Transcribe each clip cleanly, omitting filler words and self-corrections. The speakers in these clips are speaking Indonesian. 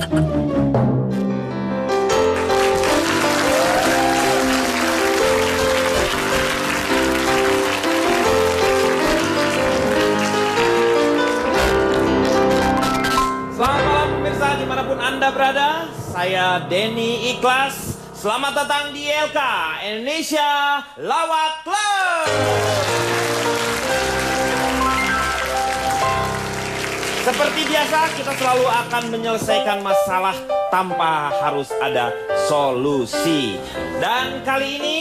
Anda berada, saya Denny Ikhlas. Selamat datang di ILK Indonesia Lawak Club. Seperti biasa, kita selalu akan menyelesaikan masalah tanpa harus ada solusi. Dan kali ini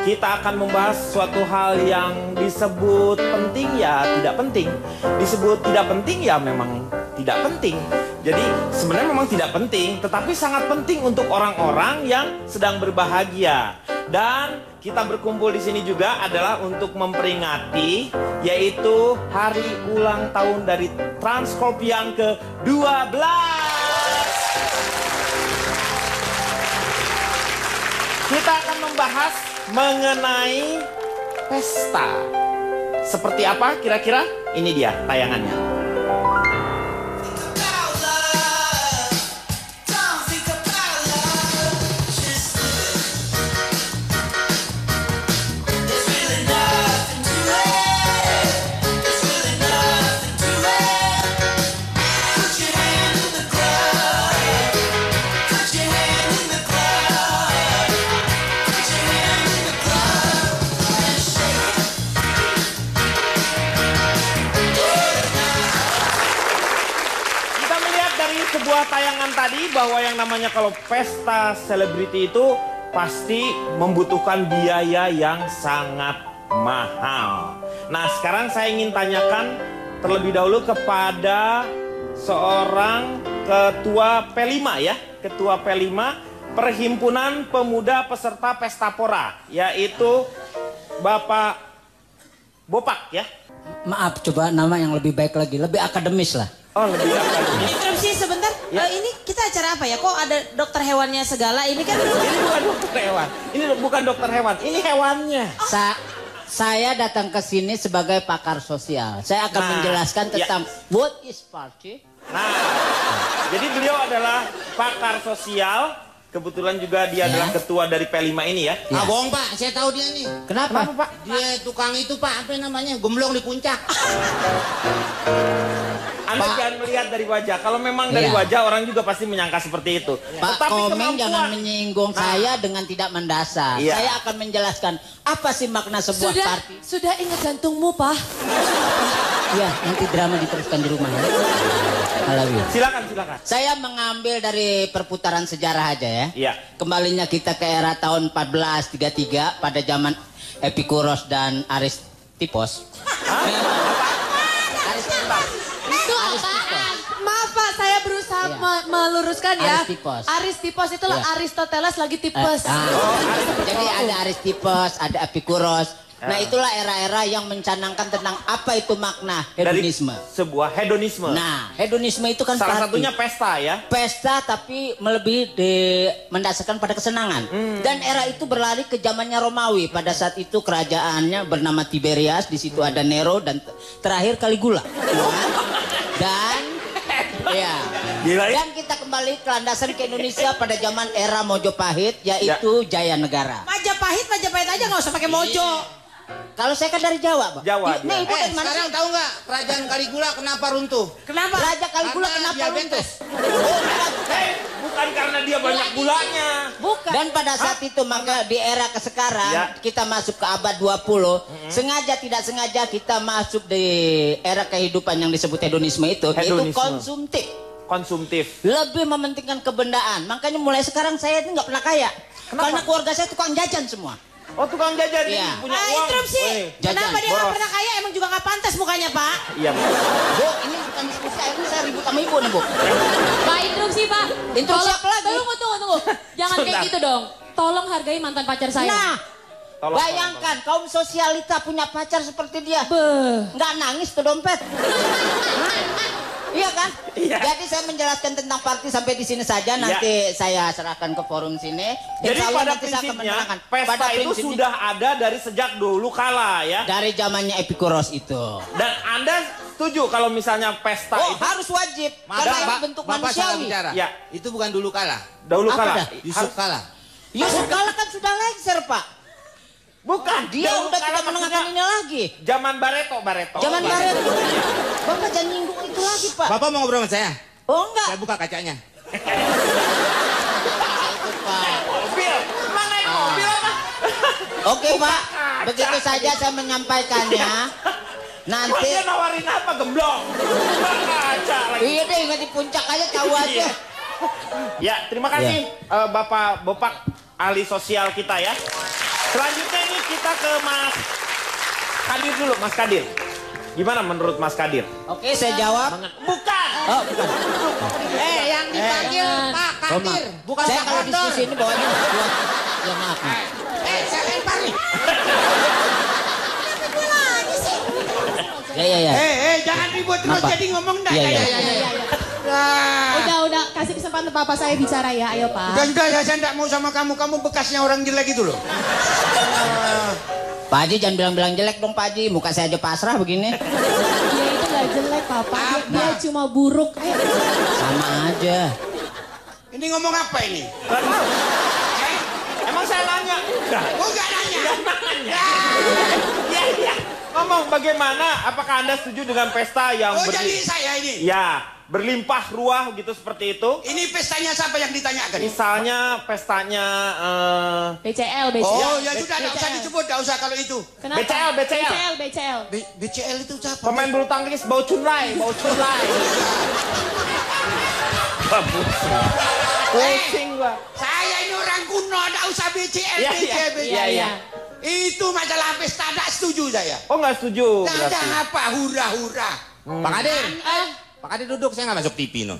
kita akan membahas suatu hal yang disebut penting ya tidak penting. Disebut tidak penting ya memang tidak penting. Jadi sebenarnya memang tidak penting, tetapi sangat penting untuk orang-orang yang sedang berbahagia. Dan kita berkumpul di sini juga adalah untuk memperingati, yaitu hari ulang tahun dari Transcorp yang ke-12. Kita akan membahas mengenai pesta. Seperti apa kira-kira? Ini dia tayangannya. Sebuah tayangan tadi bahwa yang namanya kalau pesta selebriti itu pasti membutuhkan biaya yang sangat mahal. Nah, sekarang saya ingin tanyakan terlebih dahulu kepada seorang ketua P5 ya, ketua P5 Perhimpunan Pemuda Peserta Pesta Pora, yaitu Bapak Bopak ya. Maaf, coba nama yang lebih baik lagi, lebih akademis lah. Oh, lebih akademis. Interupsi sebentar. Ya. Ini kita acara apa ya? Kok ada dokter hewannya segala? Ini kan ini bukan dokter hewan. Ini bukan dokter hewan. Ini hewannya. Oh. Saya datang ke sini sebagai pakar sosial. Saya akan menjelaskan tentang what is party. Nah, jadi beliau adalah pakar sosial. Kebetulan juga dia adalah ketua dari P5 ini ya. Ah, bohong Pak, saya tahu dia nih. Kenapa Pak? Dia tukang itu Pak, apa namanya? Gemblong di puncak. Anda jangan melihat dari wajah. Kalau memang dari wajah orang juga pasti menyangka seperti itu. Pak Komeng jangan menyinggung saya dengan tidak mendasar. Saya akan menjelaskan apa sih makna sebuah party. Sudah ingat jantungmu, Pak. Iya, nanti drama diteruskan di rumah ya. Silakan. Saya mengambil dari perputaran sejarah aja ya. Iya. Kembalinya kita ke era tahun 1433 pada zaman Epikuros dan Aristippos. Maaf Pak, saya berusaha meluruskan ya. Aristippos itu Aristoteles lagi tipes. Jadi ada Aristippos, ada Epikuros. Nah itulah era-era yang mencanangkan tentang apa itu makna hedonisme. Dari sebuah hedonisme. Nah hedonisme itu kan salah satunya pesta ya. Pesta tapi melebihi mendasarkan pada kesenangan. Dan era itu berlari ke zamannya Romawi. Pada saat itu kerajaannya bernama Tiberias. Di situ ada Nero dan terakhir Caligula. Dan dan kita kembali ke landasan ke Indonesia pada zaman era Mojopahit, yaitu Jaya Negara. Majapahit aja nggak usah pakai Mojo. Kalau saya kan dari Jawa, Pak. Jawa. Nih, ibu dari mana sekarang sih? tahu nggak kerajaan Caligula kenapa runtuh? Kenapa? Raja Caligula kenapa runtuh? Bukan karena dia banyak gulanya. Bukan. Dan pada saat itu maka di era ke sekarang kita masuk ke abad 20, sengaja tidak sengaja kita masuk di era kehidupan yang disebut hedonisme itu, yaitu konsumtif. Lebih mementingkan kebendaan. Makanya mulai sekarang saya itu nggak pernah kaya. Karena keluarga saya tukang jajan semua. Oh, tukang jajan ini punya uang. Interupsi. Kenapa dia nggak pernah kaya? Emang juga nggak pantas mukanya, Pak. Iya, Bu, ini bukan diskusi, ini saya ribut sama ibu nih, Bu. Pak, interupsi, Pak. Interupsi apa lagi? Tunggu. Jangan kayak gitu dong. Tolong hargai mantan pacar saya. Nah, bayangkan kaum sosialita punya pacar seperti dia. Nggak nangis tuh dompet. Iya kan? Iya. Jadi saya menjelaskan tentang party sampai di sini saja. Nanti saya serahkan ke forum sini. Jadi pada prinsipnya pesta itu sudah ada dari sejak dulu kala ya. Dari zamannya Epikuros itu. Dan Anda setuju kalau misalnya pesta Oh, itu harus wajib. Karena itu bentuk Bapak salah manusiawi. bicara. Ya. Itu bukan dulu kalah. dahulu Apa kala. dah? Yusuf kalah. Yusuf Kala kan sudah lengser, Pak. Bukan, Dia dahulu udah kala tidak menengahkan maksudnya ini lagi. Zaman Bareto. Jangan baret. Bapak jangan nyinggung itu lagi, Pak. Bapak mau ngobrol sama saya? Oh, enggak. Saya buka kacanya. Itu, Pak. Mobil, mana yang mobil apa? Oke, Pak. Begitu saja saya menyampaikannya. Emang Nanti dia nawarin apa, gemblong? Bukan kaca lagi. iya deh, ingat di puncak aja tahu aja. Ya, terima kasih Bapak Bopak ahli sosial kita ya. Selanjutnya ini kita ke Mas Kadir dulu, Mas Kadir. Gimana menurut Mas Kadir? Oke, saya jawab. Bukan. Oh, bukan. Yang dipanggil Pak Kadir, bukan Saya Pak kalau Kantor. diskusi ini bawanya buat. Ya maaf. Maaf. Saya lempar nih. Ya. Jangan ribut terus Apa? jadi ngomong dah. Iya, iya. Udah, kasih kesempatan Papa saya bicara ya, ayo Pak. Sudah, saya tidak mau sama kamu. Kamu bekasnya orang jelek itu loh. Pak Haji jangan bilang-bilang jelek dong Pak Haji. Muka saya aja pasrah begini. Dia itu gak jelek Papa, dia cuma buruk. Ayo. Sama aja. Ini ngomong apa ini? Emang saya nanya? Enggak. Oh, enggak nanya. Iya. Ngomong bagaimana? Apakah Anda setuju dengan pesta yang Oh, jadi saya ini. ya, berlimpah ruah gitu seperti itu? Ini pestanya siapa yang ditanyakan? Misalnya pestanya BCL. Oh, ya sudah, tidak usah disebut, tidak usah kalau itu. Kenapa? BCL. BCL itu siapa? Pemain bulu tangkis bau cunlai. Pusing gua. Saya ini orang kuno, tidak usah BCL, Iya, BCL. iya. Itu masalah pesta, tidak setuju saya. Oh, nggak setuju Tidak ada berarti. apa, hura-hura. Pak Kadir. Pak Kadir duduk, saya nggak masuk TV no.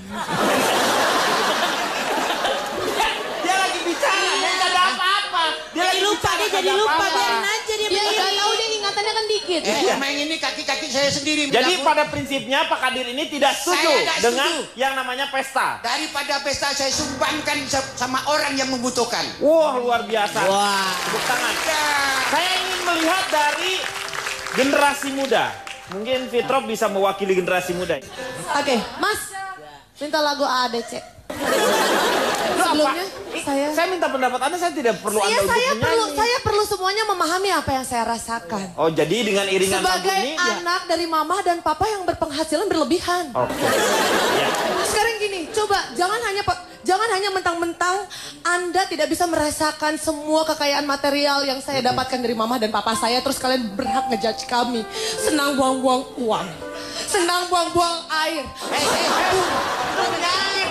Dia lagi bicara, dia nggak ada apa-apa. Dia lagi Lupa, bicara, dia nggak jadi ada lupa. apa-apa. Biarin aja dia Dia berdiri. gak tahu, dia ingatannya kan dikit. Main ini kaki-kaki saya sendiri. Jadi Bila- pada prinsipnya Pak Kadir ini tidak setuju Saya tidak dengan setuju. yang namanya pesta. Daripada pesta saya sumbangkan sama orang yang membutuhkan. Wah, luar biasa. Wah. Tepuk tangan. Ya. Saya ingin melihat dari generasi muda. Mungkin Fitrop bisa mewakili generasi muda. Oke, Mas, minta lagu AADC. Lu Sebelumnya, apa? Saya minta pendapat Anda, saya tidak perlu Anda untuk menyanyi. Saya perlu semuanya memahami apa yang saya rasakan. Oh, jadi dengan iringan lagu Sebagai ini ya. anak dari mama dan papa yang berpenghasilan berlebihan. Oke. Ya. Sekarang gini, coba jangan hanya mentang-mentang Anda tidak bisa merasakan semua kekayaan material yang saya dapatkan dari mama dan papa saya, terus kalian berhak ngejudge kami. Senang buang-buang uang. Senang buang-buang air.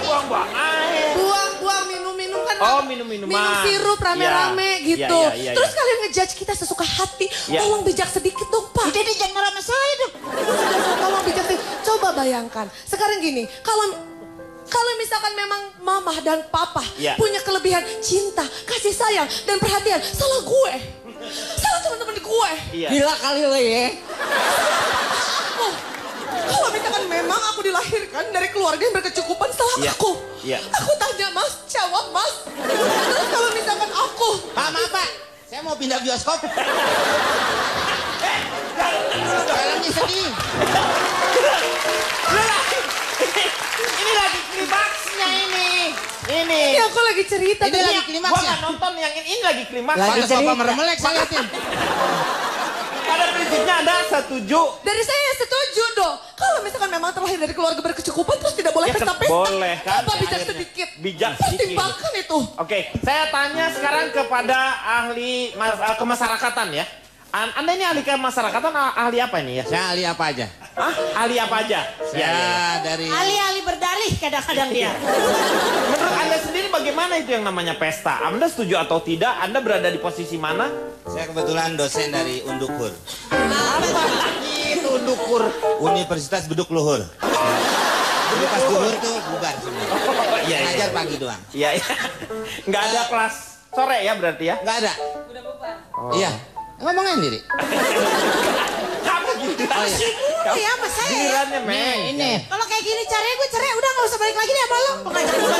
Buang-buang air. Buang-buang minum-minum kan. Oh, minum-minuman. Minum sirup rame-rame Ya, gitu. ya. Terus kalian ngejudge kita sesuka hati. Ya. Tolong bijak sedikit dong, Pak. Jadi jangan marah sama saya dong. Tolong bijak sedikit. Coba bayangkan. Sekarang gini, kalau misalkan memang mama dan papa Ya. punya kelebihan cinta, kasih sayang, dan perhatian, salah gue. Salah teman-teman gue. Iya. Gila kali lo ya. Oh, kalau misalkan memang aku dilahirkan dari keluarga yang berkecukupan, salah Iya. aku. Iya. Aku tanya Mas, jawab Mas. Terus kalau misalkan aku, Pak, maaf Pak. Saya mau pindah bioskop. Dalamnya sedih. Ini lagi klimaksnya ini. Ini. ini aku lagi cerita. Ini lagi klimaks Gua ya? nggak nonton yang ini lagi klimaks. Lagi Pantas Bapak cerita. meremelek saya liatin. Pada prinsipnya Anda setuju. Dari saya setuju dong. Kalau misalkan memang terlahir dari keluarga berkecukupan, terus tidak boleh Ya, pesta-pesta. boleh kan, Coba bijak akhirnya. sedikit. Bijak sedikit. Pertimbangkan itu. Oke, saya tanya sekarang kepada ahli kemasyarakatan ya. Anda ini ahli kemasyarakatan, ahli apa ini ya? Saya ahli apa aja? Hah? Ahli apa aja? Saya dari... Alih-alih berdalih kadang-kadang dia. Menurut Anda sendiri bagaimana itu yang namanya pesta? Anda setuju atau tidak? Anda berada di posisi mana? Saya kebetulan dosen dari Undukhur. Itu Undukhur. Universitas Beduk Luhur. Jadi pas duhur tuh bubar semua. Iya, iya. Ngajar pagi doang. Iya, iya. Nggak ada kelas sore ya berarti ya? Nggak ada. Udah bubar. Iya. Ngomongin sendiri. Kamu gitu sih. Ya sama saya ya. Gilirannya, Meng. Ini. Kalau kayak gini caranya gue cerai, udah gak usah balik lagi deh sama lo. Pengajar dulu.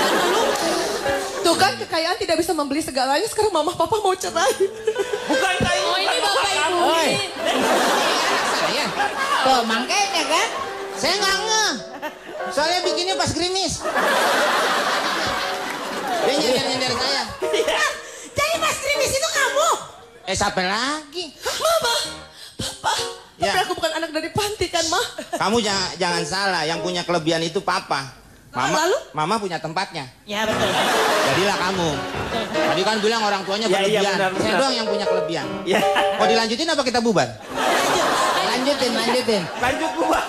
Tuh kan kekayaan tidak bisa membeli segalanya. Sekarang mama papa mau cerai. Bukan kayak Oh ini bapak ibu. Oi. Saya. Tuh makanya kan. Saya nggak ngeh. Soalnya bikinnya pas gerimis. Dia nyender saya. Jadi Mas Trimis itu kamu? Siapa lagi? Mama, Papa. Ya. Tapi aku bukan anak dari panti kan, Ma? Kamu jangan salah, yang punya kelebihan itu papa. Lalu? Mama punya tempatnya. Ya betul. Jadilah kamu. Tadi kan bilang orang tuanya Ya, iya, berlebihan. benar, Saya benar. doang yang punya kelebihan. Ya. Mau dilanjutin apa kita bubar? Lanjutin. Lanjut buat.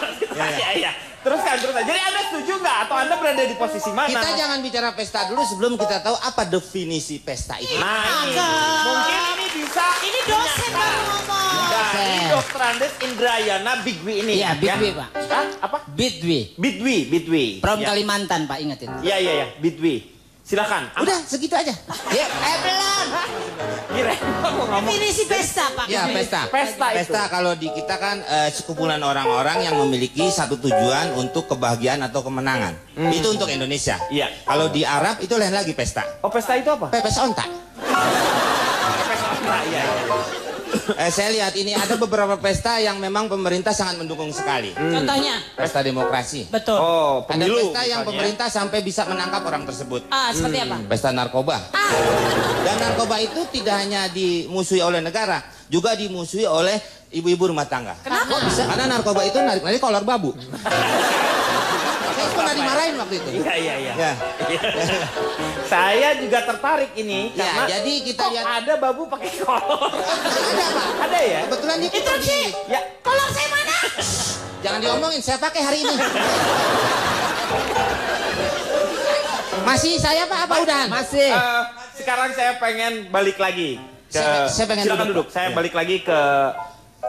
Iya. Teruskan. Jadi Anda setuju nggak? Atau Anda berada di posisi mana? Kita jangan bicara pesta dulu sebelum kita tahu apa definisi pesta itu. Nah, ini. Mungkin ini bisa. Ini dosen baru ngomong. Nah, ini Dr. Andes Indrayana Bigwi ini. Iya, Bigwi, Pak. Hah? Apa? Bidwi. Bidwi. From Ya. Kalimantan, Pak, ingat itu. Iya. Bidwi. Silakan. Udah segitu aja. Ya, belum. Kira mau ngomong. Definisi pesta, Pak. Ya pesta. Pesta itu. Pesta kalau di kita kan sekumpulan orang-orang yang memiliki satu tujuan untuk kebahagiaan atau kemenangan. Itu untuk Indonesia. Iya. Kalau di Arab itu lain lagi pesta. Oh, pesta itu apa? Pepes onta. Pesta. Iya. Saya lihat ini ada beberapa pesta yang memang pemerintah sangat mendukung sekali. Contohnya? Pesta demokrasi. Betul. Oh, Ada pemilu. pesta yang misalnya. pemerintah sampai bisa menangkap orang tersebut. Seperti apa? Pesta narkoba. Dan narkoba itu tidak hanya dimusuhi oleh negara, juga dimusuhi oleh ibu-ibu rumah tangga. Kenapa? Karena narkoba itu narik kolor babu. Saya pernah dimarahin waktu itu. Iya. Ya. Saya juga tertarik ini Ya, karena jadi kita kok lihat ada babu pakai kolor. ada Pak. Ada ya? Kebetulan dia Itu sih. Ya. Kolor saya mana? Jangan diomongin, saya pakai hari ini. Masih saya Pak apa udahan? Masih. Sekarang saya pengen balik lagi ke. Saya pengen silakan duduk. duduk. Saya Ya. balik lagi ke.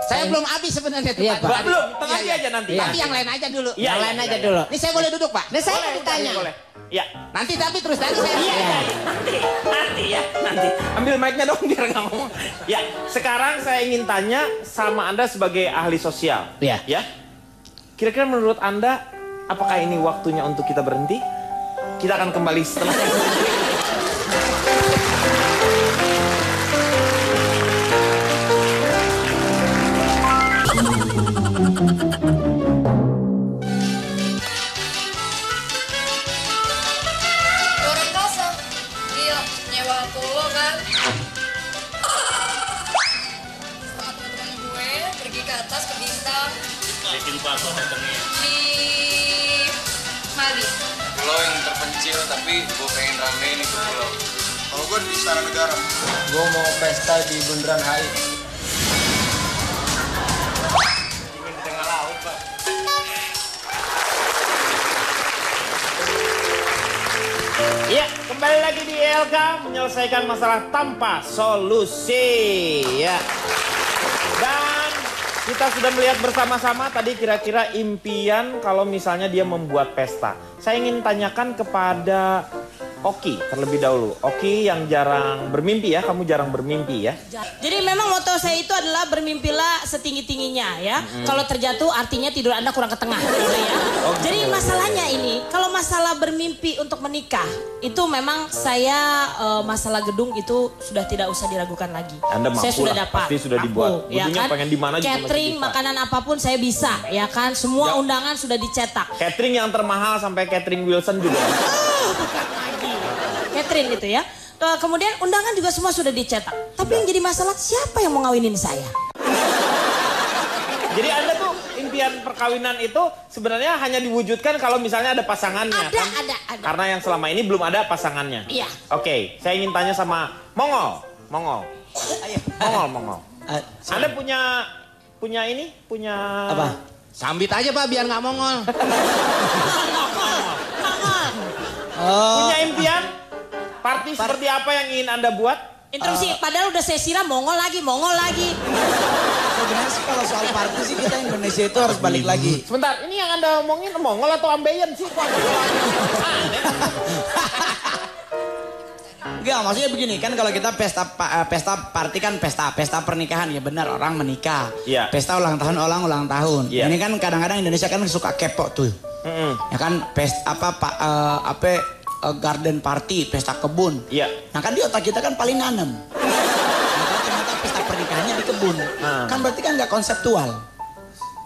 Saya belum habis sebenarnya tuh, Iya, Pak. Pak. Belum, tengah Iya. aja nanti. Tapi yang lain aja dulu. Iya, Yang iya, lain iya, aja iya. dulu. Ini saya boleh duduk Pak? Nah, saya mau Boleh, ditanya. boleh. Ya. Nanti tapi terus tadi saya. Nanti. Ambil mic-nya dong biar nggak ngomong. Ya, sekarang saya ingin tanya sama Anda sebagai ahli sosial. Iya. Ya. Kira-kira menurut Anda apakah ini waktunya untuk kita berhenti? Kita akan kembali setelah Orang kosong. Iya, nyewa polo kan. Sama teman-teman gue pergi ke atas ke bintang. Bikin apa datangnya? Di Mali. Pulau yang terpencil tapi gue pengen rame nih ke pulau. Kalau gue di Istana Negara. Gue mau pesta di Bundaran HI. Ingin di tengah laut, Pak. Ya, kembali lagi di ILK menyelesaikan masalah tanpa solusi. Ya. Dan kita sudah melihat bersama-sama tadi kira-kira impian kalau misalnya dia membuat pesta. Saya ingin tanyakan kepada Oki terlebih dahulu. Oki yang jarang bermimpi ya, kamu jarang bermimpi ya. Jadi memang moto saya itu adalah bermimpilah setinggi-tingginya ya. Kalau terjatuh artinya tidur Anda kurang ke tengah gitu ya. Jadi masalahnya ini, kalau masalah bermimpi untuk menikah, itu memang saya masalah gedung itu sudah tidak usah diragukan lagi. Anda mampu saya sudah lah, dapat. pasti sudah dibuat. Ya Gedungnya kan? pengen di mana juga masih Catering, bisa. makanan apapun saya bisa ya kan. Semua undangan sudah dicetak. Catering yang termahal sampai catering Wilson juga. Catering itu ya. Kemudian undangan juga semua sudah dicetak. Tapi yang jadi masalah siapa yang mau ngawinin saya? Jadi Anda tuh impian perkawinan itu sebenarnya hanya diwujudkan kalau misalnya ada pasangannya Ada, kan? ada. Karena yang selama ini belum ada pasangannya. Iya. Oke, saya ingin tanya sama Mongol. Mongol. Anda punya ini? Punya Apa? Sambit aja Pak biar nggak mongol. Punya impian? Party seperti apa yang ingin Anda buat? Interupsi, padahal udah saya siram mongol lagi. Sebenarnya sih kalau soal party sih kita Indonesia itu harus balik lagi. Sebentar, ini yang Anda omongin Mongol atau Ambeien sih? Enggak, maksudnya begini kan kalau kita pesta party kan pesta pernikahan ya benar orang menikah. Iya. Pesta ulang tahun ulang tahun. Iya. Ini kan kadang-kadang Indonesia kan suka kepo tuh. Ya kan garden party, pesta kebun. Iya. Nah kan di otak kita kan paling nanem. Nah, ternyata pesta pernikahannya di kebun. Kan berarti kan nggak konseptual.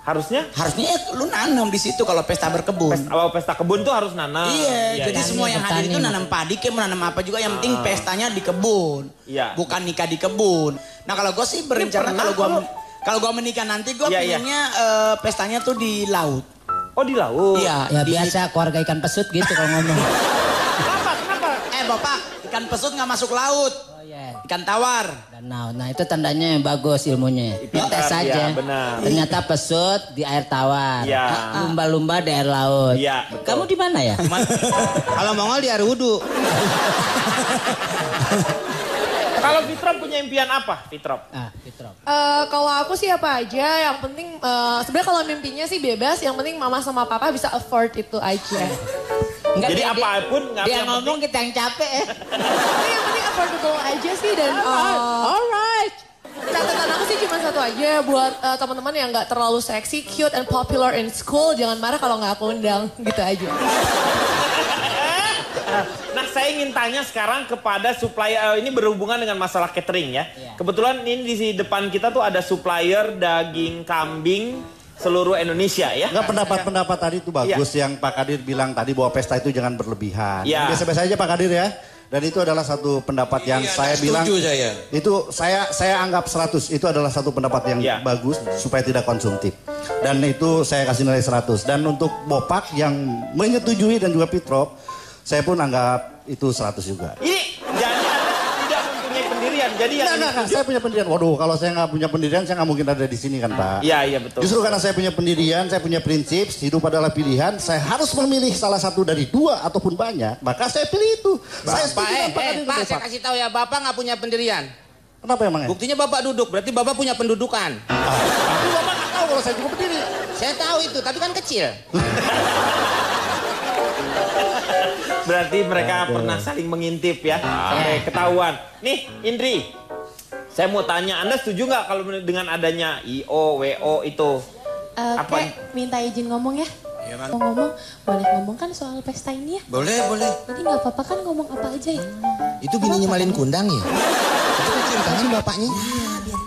Harusnya? Harusnya lu nanam di situ kalau pesta berkebun. Pesta kebun tuh harus nanam. Iya, jadi semua yang hadir itu nanam padi, menanam apa juga. Yang penting pestanya di kebun. Iya. Bukan nikah di kebun. Nah kalau gue sih berencana kalau gue menikah nanti gue pengennya pestanya tuh di laut. Oh di laut? Iya. Ya biasa keluarga ikan pesut gitu kalau ngomong. Kenapa? Bapak, ikan pesut nggak masuk laut. Oh iya. Ikan tawar. Danau. Nah itu tandanya yang bagus ilmunya. Tes saja. Ya, benar. Ternyata pesut di air tawar. Iya. Lumba-lumba di air laut. Iya. Kamu di mana ya? Kalau Mongol di air wudhu. Kalau Fitrop punya impian apa, Fitrop? Fitrop. Kalau aku sih apa aja, yang penting sebenarnya kalau mimpinya sih bebas, yang penting mama sama papa bisa afford itu aja. Enggak, jadi apapun dia ngomong kita yang capek ya. Yang penting affordable aja sih dan alright. Catatan aku sih cuma satu aja buat teman-teman yang nggak terlalu seksi, cute and popular in school, jangan marah kalau nggak aku undang, gitu aja. Nah, saya ingin tanya sekarang kepada supplier, ini berhubungan dengan masalah catering ya. Kebetulan ini di depan kita tuh ada supplier daging kambing seluruh Indonesia ya. Enggak, pendapat tadi itu bagus yang Pak Kadir bilang tadi bahwa pesta itu jangan berlebihan. Biasa-biasa aja Pak Kadir ya. Dan itu adalah satu pendapat yang saya bilang. Saya. Itu saya anggap 100. Itu adalah satu pendapat yang bagus supaya tidak konsumtif. Dan itu saya kasih nilai 100. Dan untuk Bopak yang menyetujui dan juga Fitrop, saya pun anggap itu 100 juga. Ini jadi Anda tidak mempunyai pendirian. Jadi yang Enggak, saya punya pendirian. Waduh, kalau saya nggak punya pendirian, saya nggak mungkin ada di sini kan Pak. Iya betul. Justru karena saya punya pendirian, saya punya prinsip, hidup adalah pilihan, saya harus memilih salah satu dari dua ataupun banyak, maka saya pilih itu. Saya Pak, saya kasih tahu ya, Bapak nggak punya pendirian. Kenapa emangnya? Buktinya Bapak duduk, berarti Bapak punya pendudukan. Tapi Bapak nggak tahu kalau saya juga berdiri. Saya tahu itu, tapi kan kecil. Berarti mereka pernah saling mengintip ya, sampai ketahuan. Nih, Indri, saya mau tanya, Anda setuju nggak kalau dengan adanya IO, WO itu? Kayak minta izin ngomong ya. Mau ngomong, boleh ngomong kan soal pesta ini ya? Boleh. Jadi nggak apa-apa kan ngomong apa aja ya? Itu bininya Malin Kundang ya? Itu kan ceritanya bapaknya.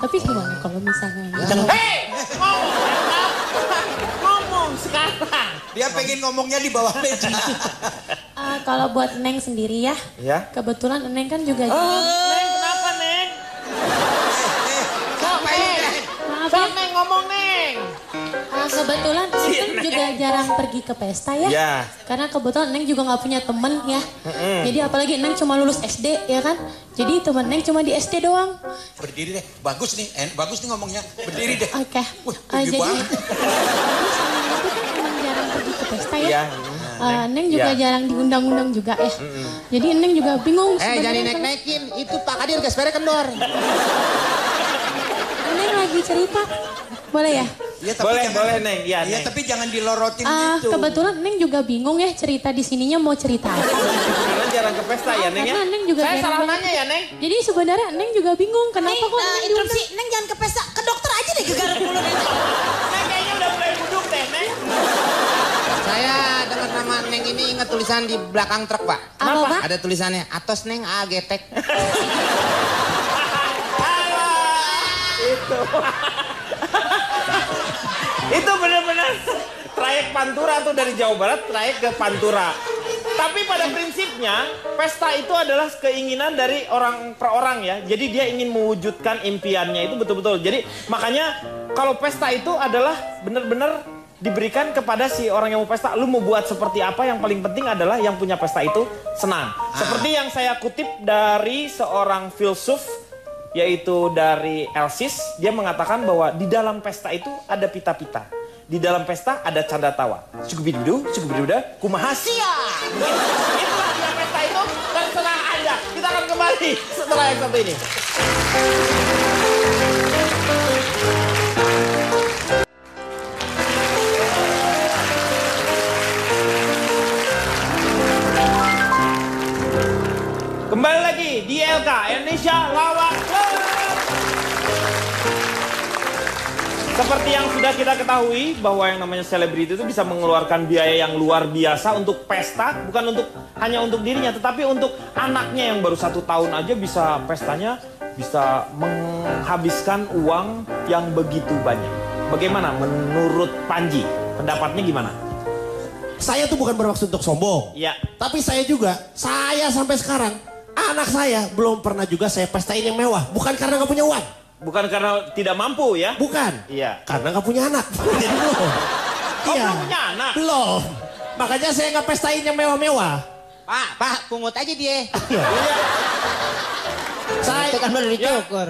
Tapi gimana kalau misalnya? Hei, ngomong sekarang. Dia pengen ngomongnya di bawah meja. Kalau buat Neng sendiri ya, kebetulan Neng kan juga. Neng, kenapa Neng? Sok Neng, ngomong Neng. Kebetulan Neng kan juga jarang pergi ke pesta ya. Karena kebetulan Neng juga nggak punya temen ya. Jadi apalagi Neng cuma lulus SD ya kan. Jadi temen Neng cuma di SD doang. Berdiri deh, bagus nih ngomongnya. Berdiri deh. Oke. Jadi kan emang jarang pergi ke pesta ya. Neng juga jarang diundang-undang juga ya. Jadi Neng juga bingung. Jangan naik-naikin, itu Pak Kadir gespernya kendor. Neng lagi cerita, boleh ya? Ya, tapi boleh Neng. Iya, tapi jangan dilorotin gitu. Kebetulan Neng juga bingung ya cerita di sininya mau cerita apa. Karena jarang ke pesta ya Neng ya. Karena Neng juga saya salah nanya ya Neng. Jadi sebenarnya Neng juga bingung kenapa kok Neng interupsi, Neng jangan ke pesta, ke dokter aja deh gegar dulu Neng. Neng kayaknya udah mulai buduk deh Neng. Saya dengar nama Neng ini ingat tulisan di belakang truk Pak. Apa Pak? Ada tulisannya, Atos Neng Getek. Itu benar-benar trayek Pantura tuh dari Jawa Barat trayek ke Pantura. Tapi pada prinsipnya pesta itu adalah keinginan dari orang per orang ya. Jadi dia ingin mewujudkan impiannya itu betul-betul. Jadi makanya kalau pesta itu adalah benar-benar diberikan kepada si orang yang mau pesta. Lu mau buat seperti apa, yang paling penting adalah yang punya pesta itu senang. Seperti yang saya kutip dari seorang filsuf, yaitu dari Elsis. Dia mengatakan bahwa di dalam pesta itu ada pita-pita. Di dalam pesta ada canda tawa. Cukubidudu, kumaha sia. Itulah dia pesta itu dan senang Anda. Kita akan kembali setelah yang satu ini. Kembali lagi di LK Indonesia Lawak Club. Seperti yang sudah kita ketahui bahwa yang namanya selebriti itu bisa mengeluarkan biaya yang luar biasa untuk pesta, bukan hanya untuk dirinya, tetapi untuk anaknya yang baru 1 tahun aja bisa pestanya bisa menghabiskan uang yang begitu banyak. bagaimana menurut Panji? Pendapatnya gimana? Saya tuh bukan bermaksud untuk sombong. Iya. Tapi saya sampai sekarang, anak saya belum pernah juga saya pestain yang mewah. Bukan karena nggak punya uang. Bukan karena tidak mampu ya? Bukan. Iya. Karena nggak punya anak. Jadi belum. Belum punya anak? Belum. Makanya saya nggak pestain yang mewah-mewah. Pak, pungut aja dia. Saya itu kan baru dicukur.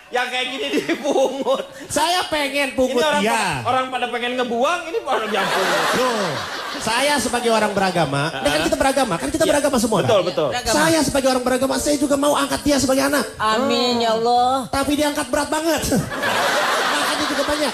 Yang kayak gini dipungut. Saya pengen pungut ini dia. Orang pada pengen ngebuang, ini orang yang pungut. Loh, saya sebagai orang beragama, ini kan kita beragama, beragama semua. Betul. Saya sebagai orang beragama, saya juga mau angkat dia sebagai anak. Amin ya Allah. Tapi diangkat berat banget. Makanya juga banyak.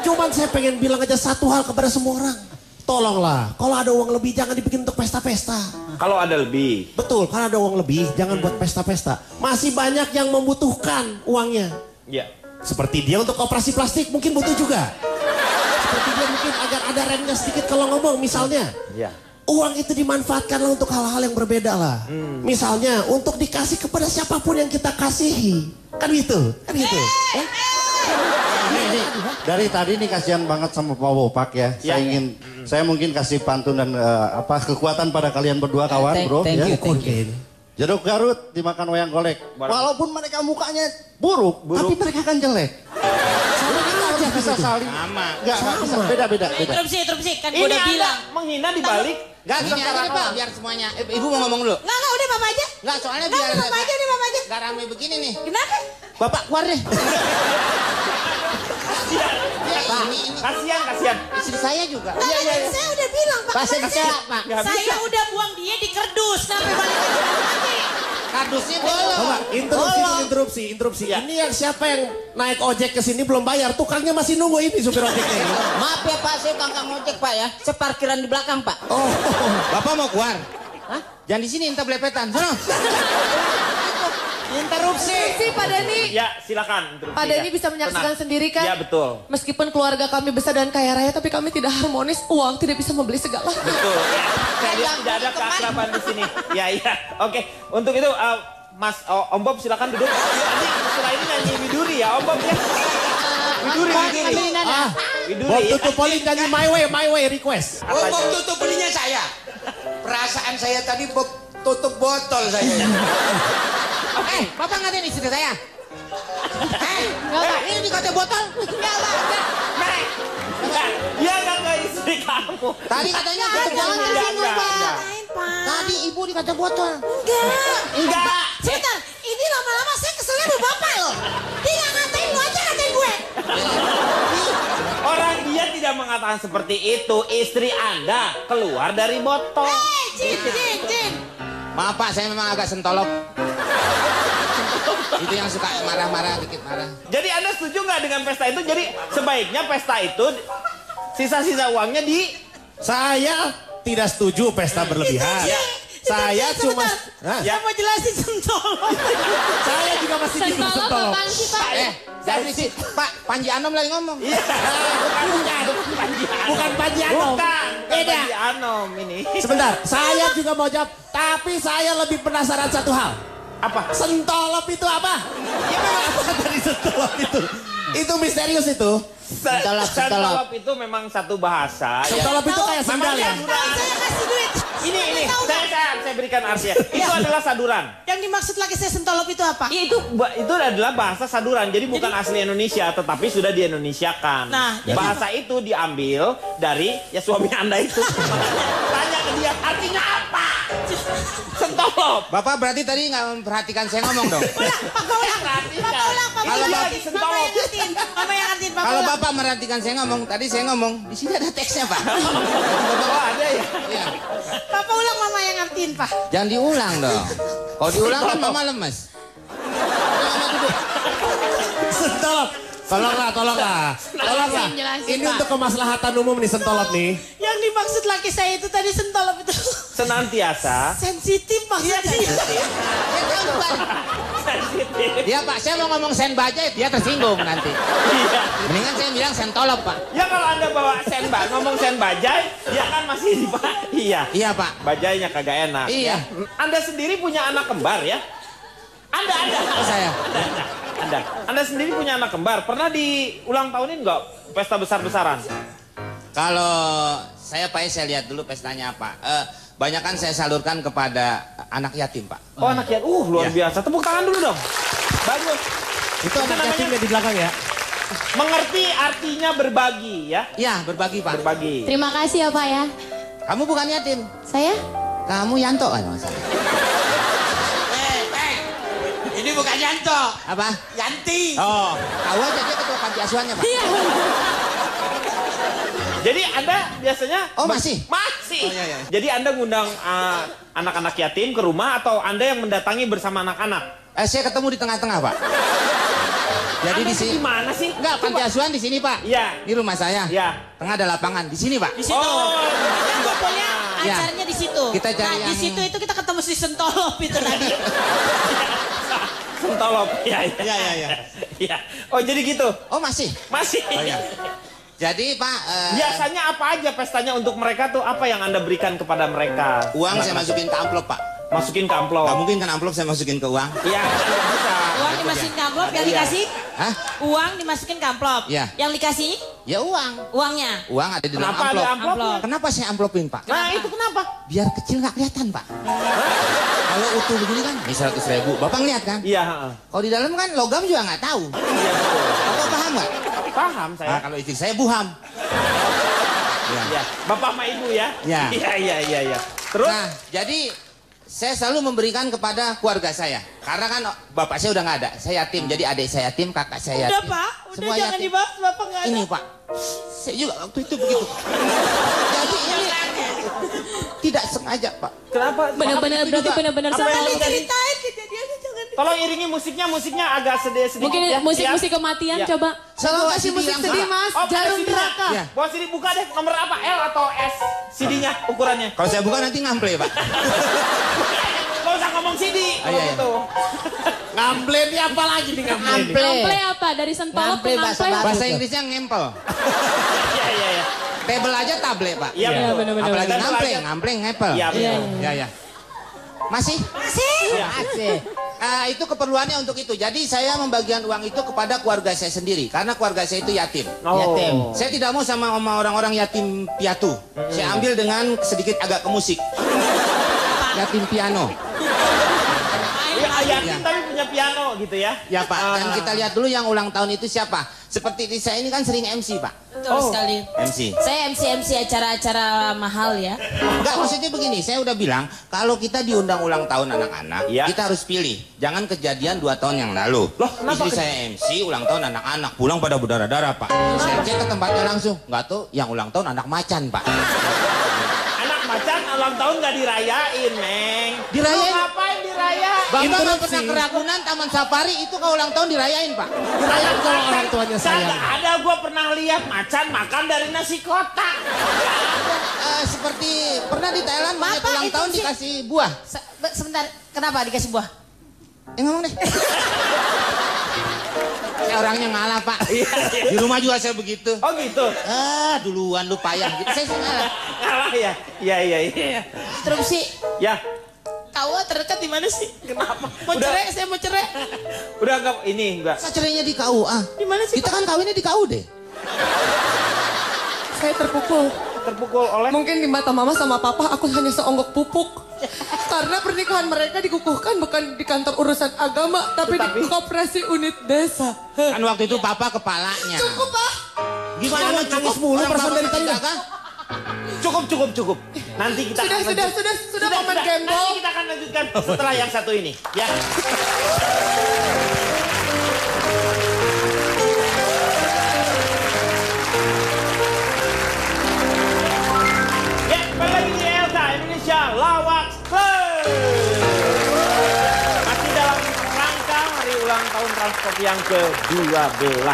Cuman saya pengen bilang aja satu hal kepada semua orang. Tolonglah, kalau ada uang lebih jangan dibikin untuk pesta-pesta. Kalau ada lebih. Betul, kalau ada uang lebih jangan buat pesta-pesta. Masih banyak yang membutuhkan uangnya. Iya. Seperti dia untuk operasi plastik mungkin butuh juga. Seperti dia mungkin agar ada remnya sedikit kalau ngomong misalnya. Iya. Uang itu dimanfaatkanlah untuk hal-hal yang berbeda lah. Misalnya untuk dikasih kepada siapapun yang kita kasihi. Kan gitu. Dari tadi nih kasihan banget sama Pak Bopak ya. Saya mungkin kasih pantun dan kekuatan pada kalian berdua kawan, bro. Thank you. Jeruk Garut dimakan wayang golek. Walaupun mereka mukanya buruk. Tapi mereka kan jelek. Mereka bisa saling. Enggak bisa. Beda. Interupsi. Kan gue Ini udah bilang. menghina dibalik. Gak gini aja deh Pak, biar semuanya. Ibu mau ngomong dulu. Enggak, udah Bapak aja. Enggak, soalnya Enggak, biar. udah Bapak aja. Gak rame begini nih. Kenapa? Bapak keluar deh. Kasihan. Istri saya juga. Iya. Saya udah bilang Pak. Pak. Saya udah buang dia di kerdus. Sampai balik lagi. Kardusnya belum. Coba, interupsi. Ini yang siapa yang naik ojek ke sini belum bayar, tukangnya masih nunggu ini supir ojeknya ini. Maaf ya Pak, saya kangkang ojek Pak ya. Separkiran di belakang Pak. Oh, Bapak mau keluar? Hah? Jangan di sini entah belepetan. Sono. Interupsi Pak Denny. Ya, silakan. Pak Denny bisa menyaksikan sendiri kan? Ya, betul. Meskipun keluarga kami besar dan kaya raya, tapi kami tidak harmonis. Uang tidak bisa membeli segala. Betul. Ya. Saya lihat tidak ada keakraban di sini. Ya. Oke. Untuk itu, Mas Om Bob silakan duduk. Nanti setelah ini nyanyi Widuri ya, Om Bob ya. Widuri. Bob tutup poli nyanyi My Way request. Bob tutup belinya saya. Perasaan saya tadi Bob tutup botol saya. Bapak ngatain istri saya. Ini dikata botol. Dia nggak ke istri kamu. Tadi katanya tutup Jangan botol. kesini Pak. Tadi ibu dikata botol. Enggak. Sebentar, ini lama-lama saya keselnya sama Bapak loh. Dia nggak ngatain lu aja, ngatain gue. Orang dia tidak mengatakan seperti itu. Istri Anda keluar dari botol. Jin. Maaf Pak, saya memang agak sentolop. Itu yang suka marah-marah, dikit marah. Jadi Anda setuju nggak dengan pesta itu? Jadi sebaiknya pesta itu sisa-sisa uangnya di... Saya tidak setuju pesta berlebihan. Saya cuma... Saya mau jelasin sentolop. Saya juga masih bingung sentolop. Jangan berisik. Pak, Panji Anom lagi ngomong. Iya, Bukan Panji Anom. Beda. Panji Anom ini. Sebentar, saya juga mau jawab. Tapi saya lebih penasaran satu hal. Apa? Sentolop itu apa? Apa dari sentolop itu? Itu misterius itu. Sentolop itu memang satu bahasa. Sentolop itu kayak sendal ya? Saya kasih duit. Ini, saya berikan artinya. Itu adalah saduran. Yang dimaksud lagi saya sentolop itu apa? Ya, itu adalah bahasa saduran. Jadi bukan asli Indonesia, tetapi sudah di-Indonesiakan. Nah, bahasa itu diambil dari ya suami Anda itu. Tanya ke dia, artinya apa? Sentolop. Bapak berarti tadi nggak memperhatikan saya ngomong dong. Papa ulang. Kalau Mama yang ngertiin. Kalau Bapak merhatikan saya ngomong, tadi saya ngomong, di sini ada teksnya Pak. Oh ada ya? Iya. Papa ulang, Mama yang ngertiin Pak. Jangan diulang dong. Kalau diulang kan Mama lemes. Sentolop. Tolonglah. Ini untuk kemaslahatan umum nih sentolop nih. Yang dimaksud laki saya itu tadi sentolop itu. Senantiasa. Sensitif maksudnya. Iya Pak, saya mau ngomong sen bajai, dia tersinggung nanti. Iya. Mendingan saya bilang sentolop Pak. Ya kalau Anda bawa ngomong sen bajai, dia kan masih Pak. Iya. Iya Pak. Bajainya kagak enak. Iya. Ya. Anda sendiri punya anak kembar ya? Anda. Oh saya. Anda. Anda sendiri punya anak kembar. Pernah di ulang tahunin nggak pesta besar-besaran? Kalau saya Pak, saya lihat dulu pestanya apa. Banyak kan saya salurkan kepada anak yatim, Pak. Oh, anak yatim. Luar biasa. Tepuk tangan dulu dong. Bagus. Itu anak yatim di belakang ya? Mengerti artinya berbagi ya? Ya, berbagi, Pak. Berbagi. Terima kasih ya Pak ya. Kamu bukan yatim. Saya? Kamu Yanto kan, Mas? Ini bukan Yanto. Apa? Yanti. Oh, tahu aja dia ketua panti asuhannya, Pak. Jadi Anda biasanya... Oh, masih? Masih. Oh, iya. Jadi Anda ngundang anak-anak yatim ke rumah atau Anda yang mendatangi bersama anak-anak? Saya ketemu di tengah-tengah, Pak. Jadi Anda di sini. Gimana sih? Enggak, panti asuhan di sini, Pak. Iya. Di rumah saya. Iya. Tengah ada lapangan. Di sini, Pak. Di situ. Pokoknya acaranya di situ. Kita cari di situ itu kita ketemu si Sentolop itu tadi. Sentolop. Iya. Iya. Oh, jadi gitu. Oh, masih. Masih. Oh, iya. Jadi, Pak, biasanya apa aja pestanya untuk mereka tuh? Apa yang Anda berikan kepada mereka? Uang saya masukin ke amplop, Pak. Masukin ke amplop. Gak mungkin kan amplop saya masukin ke uang. Iya, nggak bisa. Uang dimasukin ke amplop, yang dikasih? Hah? Uang dimasukin ke amplop. Iya. Yang dikasih? Ya uang. Uangnya. Uang ada di dalam Kenapa amplop. ada amplop? Kenapa saya amplopin, Pak? Nah, itu kenapa? Biar kecil nggak kelihatan, Pak. Kalau utuh begini kan, ini 100.000. Bapak ngeliat kan? Iya. Kalau di dalam kan logam juga nggak tahu. Iya, betul. Bapak paham nggak? Paham saya. Nah, kalau istri saya buham. Iya. Bapak sama ibu ya? Ya. Iya. Terus? Nah, jadi saya selalu memberikan kepada keluarga saya. Karena kan bapak saya udah nggak ada. Saya yatim, jadi adik saya yatim, kakak saya yatim. Udah Pak, udah Semua jangan yatim. dibahas, Bapak nggak ada. Ini Pak, saya juga waktu itu begitu. Jadi ini tidak sengaja, Pak. Kenapa? Benar-benar berarti benar-benar Apa yang salah. lu tadi? Ceritain kejadiannya, jangan. Tolong iringi musiknya agak sedikit Mungkin ya. musik-musik kematian Ya. coba. Kalau kasih musik sedih Mas, Oh, Jarum CD-nya. Neraka. Ya. Bawa CD buka deh, nomor apa? L atau S? CD-nya ukurannya. Kalau saya buka nanti ngample, Pak. Gak usah ngomong CD kalau iya. gitu. Ngamble ini apa lagi nih ngamble ini? Ngample apa? Dari Sentolop ke Ngample ngample. Bahasa Inggrisnya ngempel. Iya. Table aja tablet, Pak. Iya, betul. benar-benar. Apalagi Table ngample, aja. ngample, ngempel. Iya, betul. Ya. Masih? Iya. Itu keperluannya untuk itu. Jadi saya membagikan uang itu kepada keluarga saya sendiri. Karena keluarga saya itu yatim. Oh. Yatim. Saya tidak mau sama orang-orang yatim piatu. Saya ambil dengan sedikit agak ke musik. Yatim piano. Yatim tapi punya piano gitu ya. Ya Pak, dan kita lihat dulu yang ulang tahun itu siapa. Seperti di saya ini kan sering MC, Pak. Betul sekali. MC. Saya MC acara-acara mahal ya. Enggak, maksudnya begini, saya udah bilang kalau kita diundang ulang tahun anak-anak, Ya. kita harus pilih. Jangan kejadian 2 tahun yang lalu. Loh, kenapa Istri saya MC ulang tahun anak-anak, pulang pada berdarah-darah, Pak. Saya cek ke tempatnya langsung. Enggak tuh, yang ulang tahun anak macan, Pak. Anak macan ulang tahun gak dirayain, Meng. Dirayain? Lu ngapain dirayain? Bapak nggak pernah ke Ragunan, Taman Safari, itu kalau ulang tahun dirayain, Pak. Dirayain kalau orang tuanya sayang. Kagak ada, gua pernah lihat macan makan dari nasi kotak. Seperti pernah di Thailand, monyet Bapak, ulang itu tahun sih- dikasih buah. Sebentar, kenapa dikasih buah? Ngomong deh. Saya orangnya ngalah, Pak. Di rumah juga saya begitu. Oh gitu. Duluan lu payah gitu. Saya sih ngalah. Ngalah ya? Iya. Terus sih, Ya. KUA terdekat di mana sih? Kenapa? Mau cerai, saya mau cerai. Udah enggak ini enggak. Masa cerainya di KUA? Di mana sih? Kita kan kawinnya di KUD. Saya terpukul. Terpukul oleh Mungkin di mata mama sama papa aku hanya seonggok pupuk. Karena pernikahan mereka dikukuhkan bukan di kantor urusan agama, tapi di koperasi unit desa. Kan waktu itu papa kepalanya. Cukup, Pak. Gimana Cukup, nangis mulu Orang perasaan bapak dari tadi. ketiga, Cukup. Nanti kita Sudah, akan sudah, lanjut. sudah momen gembol. Nanti kita akan lanjutkan setelah yang satu ini, ya. Ya, kembali lagi di LK Indonesia Lawak Club. Masih dalam rangka hari ulang tahun transport yang ke-12.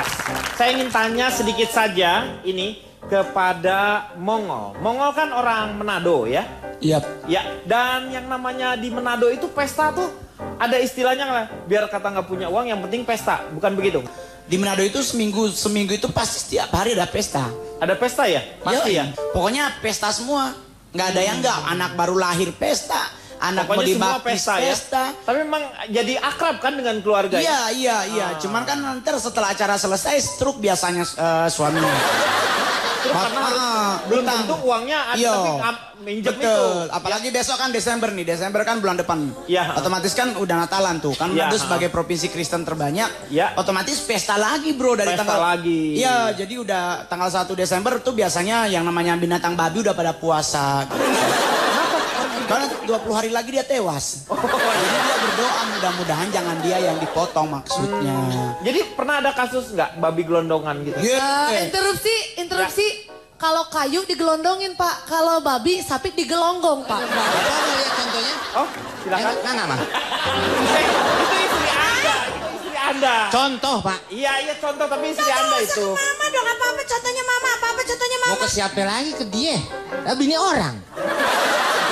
Saya ingin tanya sedikit saja ini kepada Mongol. Mongol kan orang Manado ya? Iya. Ya, dan yang namanya di Manado itu pesta tuh ada istilahnya lah. Biar kata nggak punya uang, yang penting pesta, bukan begitu? Di Manado itu seminggu itu pasti setiap hari ada pesta. Ada pesta ya? Pasti ya? Pokoknya pesta semua. Nggak ada yang nggak. Anak baru lahir pesta. anak pokoknya mau dibaptis semua pesta. Ya? Tapi memang jadi akrab kan dengan keluarga. Iya. Cuman kan nanti setelah acara selesai stroke biasanya suaminya. Terus karena belum tentu uangnya ada tapi minjem itu. Apalagi besok kan Desember nih. Desember kan bulan depan. Ya. Otomatis kan udah Natalan tuh. Kan Manado sebagai provinsi Kristen terbanyak. Ya. Otomatis pesta lagi bro dari pesta tanggal lagi. Iya, jadi udah tanggal 1 Desember tuh biasanya yang namanya binatang babi udah pada puasa. Karena 20 hari lagi dia tewas. Jadi dia berdoa mudah-mudahan jangan dia yang dipotong maksudnya. Jadi pernah ada kasus nggak babi gelondongan gitu? Interupsi. Kalau kayu digelondongin Pak, kalau babi sapi digelonggong Pak. Bapak mau lihat contohnya? Oh, silakan. Mana Mas? Itu istri Anda. Anda. Contoh Pak. Iya contoh tapi istri Anda itu. Mama dong apa-apa contohnya Mama, apa-apa contohnya Mama. Mau ke siapa lagi ke dia? Tapi ini orang.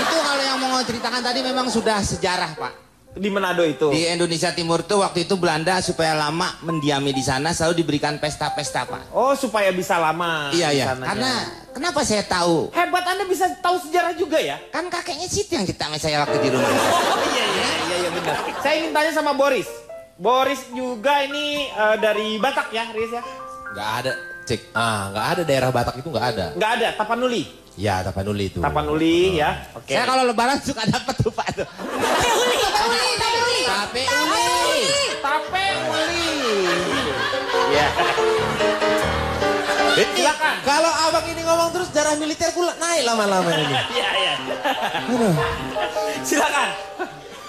Itu kalau yang mau ceritakan tadi memang sudah sejarah Pak. Di Manado itu? Di Indonesia Timur tuh waktu itu Belanda supaya lama mendiami di sana selalu diberikan pesta-pesta Pak. Oh supaya bisa lama. Iya. Karena kenapa saya tahu? Hebat Anda bisa tahu sejarah juga ya? Kan kakeknya situ yang cerita sama saya waktu di rumah. Oh iya benar. Saya ingin tanya sama Boris. Boris juga ini dari Batak ya, Riz ya? Nggak ada, cek. Nggak ada daerah Batak itu nggak ada. Nggak ada, Tapanuli. Ya, Tapanuli itu. Tapanuli ya. Oke. Saya kalau lebaran suka dapat tuh Pak tuh. Tape uli. Ya. Silakan. Kalau abang ini ngomong terus darah militer pula naik lama-lama ini. Iya. Silakan.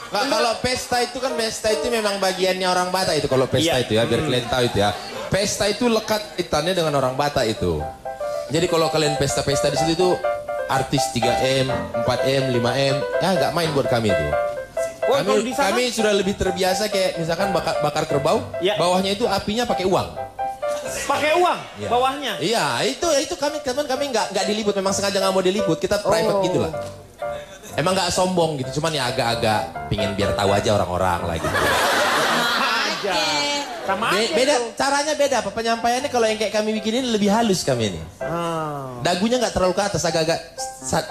Nah, kalau pesta itu kan memang bagiannya orang Batak itu kalau pesta itu ya biar kalian tahu itu ya. Pesta itu lekat kaitannya dengan orang Batak itu. Jadi kalau kalian pesta-pesta di situ itu artis 3M, 4M, 5M, ya nggak main buat kami itu. Kami sudah lebih terbiasa kayak misalkan bakar kerbau, bawahnya itu apinya pakai uang. Pakai uang bawahnya? Iya, itu kami nggak diliput, memang sengaja nggak mau diliput, kita private gitulah. Emang nggak sombong gitu, cuman ya agak-agak pingin biar tahu aja orang-orang lah gitu. Sama aja. Beda, caranya beda. Penyampaiannya kalau yang kayak kami bikin ini lebih halus kami ini. Dagunya nggak terlalu ke atas, agak-agak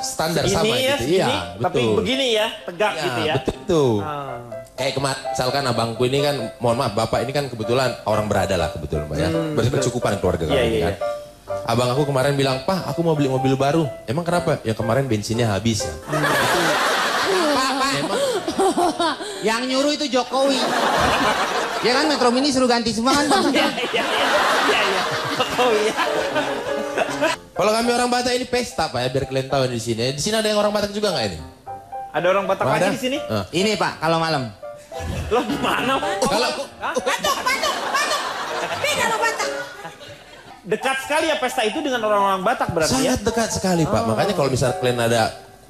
standar sama ya, gitu. Iya, betul. Tapi begini ya, tegak gitu ya. Betul. Kayak misalkan abangku ini kan, mohon maaf, bapak ini kan kebetulan orang berada lah kebetulan, Pak ya. Berkecukupan keluarga kami ini kan. Abang aku kemarin bilang, "Pak, aku mau beli mobil baru." Emang kenapa? Ya kemarin bensinnya habis ya. Yang nyuruh itu Jokowi. Ya kan Metro Mini suruh ganti semua kan Bang. Iya. Jokowi. Kalau kami orang Batak ini pesta Pak ya, biar kalian tahu di sini. Di sini ada yang orang Batak juga nggak ini? Ada orang Batak lagi di sini? Ini Pak, kalau malam. Loh gimana? Kalau Batuk. Beda lo Batak. Dekat sekali ya pesta itu dengan orang-orang Batak berarti ya? Sangat dekat sekali Pak. Makanya kalau misal kalian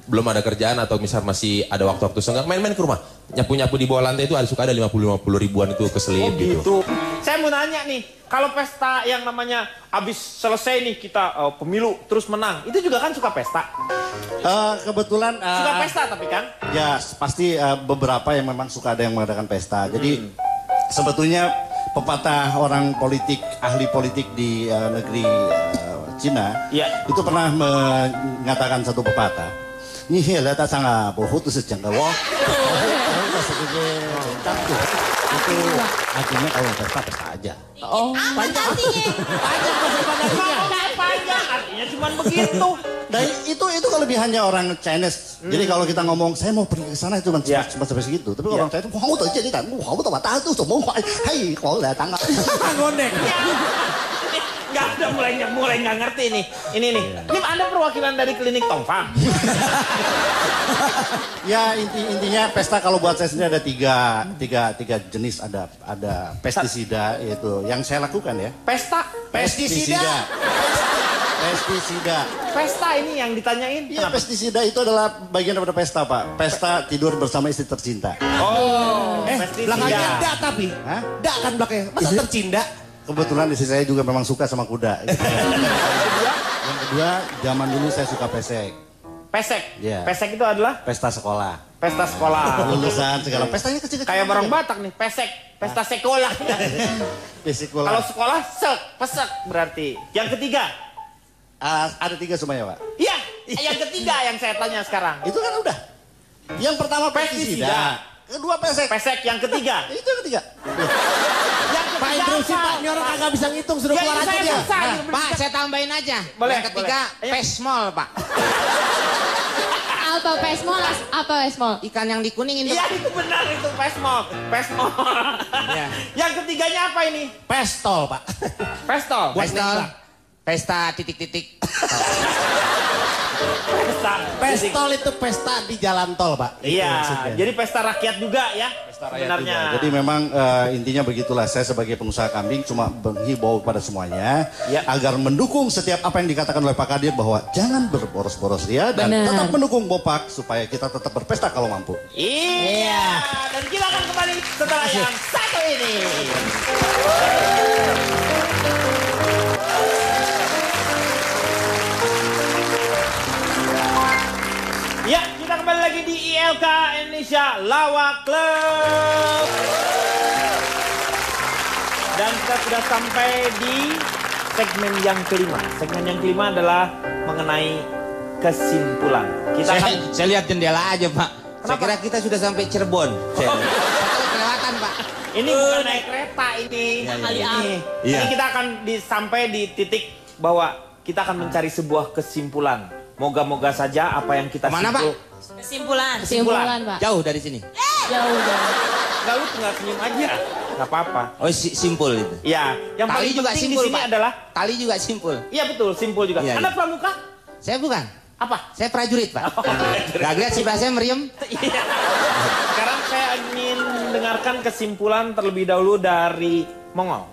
belum ada kerjaan atau misal masih ada waktu-waktu senggang, main-main ke rumah. Nyapu-nyapu di bawah lantai itu suka ada 50 ribuan itu keselip gitu. Saya mau nanya nih, kalau pesta yang namanya habis selesai nih kita pemilu terus menang, itu juga kan suka pesta? Kebetulan suka pesta tapi kan? Ya pasti beberapa yang memang suka ada yang mengadakan pesta. Jadi sebetulnya pepatah orang politik, ahli politik di negeri Cina, itu pernah mengatakan satu pepatah. Ini lihat sangat bohut itu sejangka wah. Itu artinya kalau pesta aja. Oh, panjang artinya cuma begitu. Dan itu kelebihannya orang Chinese. Jadi kalau kita ngomong saya mau pergi ke sana itu cuma sampai segitu. Tapi orang Chinese, wah udah jadi kan, wah udah batas tuh semua. Hei, kalau datang ngondek. Gak ada mulai nggak ngerti nih. Ini nih. Ini Anda perwakilan dari klinik Tongfang. Ya intinya pesta kalau buat saya sendiri ada tiga jenis, ada pestisida yaitu yang saya lakukan ya. Pestisida. Pesta ini yang ditanyain. Iya, pestisida itu adalah bagian daripada pesta Pak. Pesta tidur bersama istri tercinta. Oh, belakangnya dak tapi. Dak kan belakangnya. Masa tercinta? Kebetulan istri saya juga memang suka sama kuda. Yang kedua, zaman dulu saya suka pesek. Pesek? Yeah. Pesek itu adalah? Pesta sekolah. Pesta sekolah. Lulusan segala. Pestanya kecil-kecil. Kayak orang Batak nih, pesek. Pesta sekolah. Kalau sekolah, pesek berarti. Yang ketiga? Ada 3 semuanya Pak. Iya, yang ketiga yang saya tanya sekarang. Itu kan udah. Yang pertama pestisida. Kedua pesek. Pesek yang ketiga. Itu yang ketiga. Yang Pak ketiga Idrus sih apa? Pak, ini orang kagak bisa ngitung, suruh Ya, keluar aja saya dia. susah. Pak, saya tambahin aja. Boleh, Yang ketiga, boleh. pesmol, Pak. Apa pesmol? Apa pesmol? Ikan yang dikuningin. Iya itu benar itu pesmol. Pesmol. Yang ketiganya apa ini? Pestol Pak. Pestol. Pestol. Pesta titik-titik. Pesta. Pestol itu pesta di jalan tol Pak. Itu Iya, maksudnya. jadi pesta rakyat juga ya. Sebenarnya. Jadi memang intinya begitulah. Saya sebagai pengusaha kambing cuma menghimbau pada semuanya agar mendukung setiap apa yang dikatakan oleh Pak Kadir bahwa jangan berboros-boros ria dan Benar. tetap mendukung Bopak supaya kita tetap berpesta kalau mampu. Iya. Dan kita akan kembali setelah yang satu ini. Ya, kita kembali lagi di ILK Indonesia Lawak Club. Dan kita sudah sampai di segmen yang kelima. Segmen yang kelima adalah mengenai kesimpulan. Kita akan... Saya lihat jendela aja, Pak. Saya kira kita sudah sampai Cirebon. Kelewatan, Pak. Ini bukan naik kereta ini. Ini kita akan sampai di titik bahwa kita akan mencari sebuah kesimpulan. Moga-moga saja apa yang kita Kemana, Pak? Kesimpulan. Kesimpulan, Pak. Jauh dari sini. Jauh. Enggak, lu tinggal senyum aja. Enggak apa-apa. Oh, simpul itu. Iya, yang Tali paling juga penting simpul, di sini Pak. adalah Tali juga simpul. iya betul, simpul juga. Iya, Anda iya. pramuka? Saya bukan. Apa? Saya prajurit, Pak. Gak lihat sebelah saya meriam. Iya. Sekarang saya ingin dengarkan kesimpulan terlebih dahulu dari Mongol.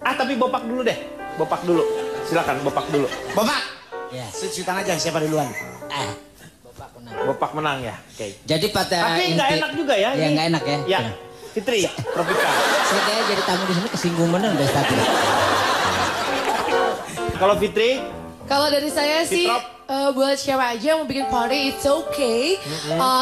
Tapi Bopak dulu deh. Bopak dulu. Silakan Bopak dulu. Bapak. Ya, ceritakan aja siapa duluan. Bopak menang ya. Oke. Jadi pada Tapi nggak enak juga ya. Ya ini. nggak enak ya. Ya. Fitri, Profika. Saya kayak jadi tamu di sini kesinggung bener dari tadi. Kalau Fitri, Kalau dari saya sih buat siapa aja yang mau bikin party it's okay.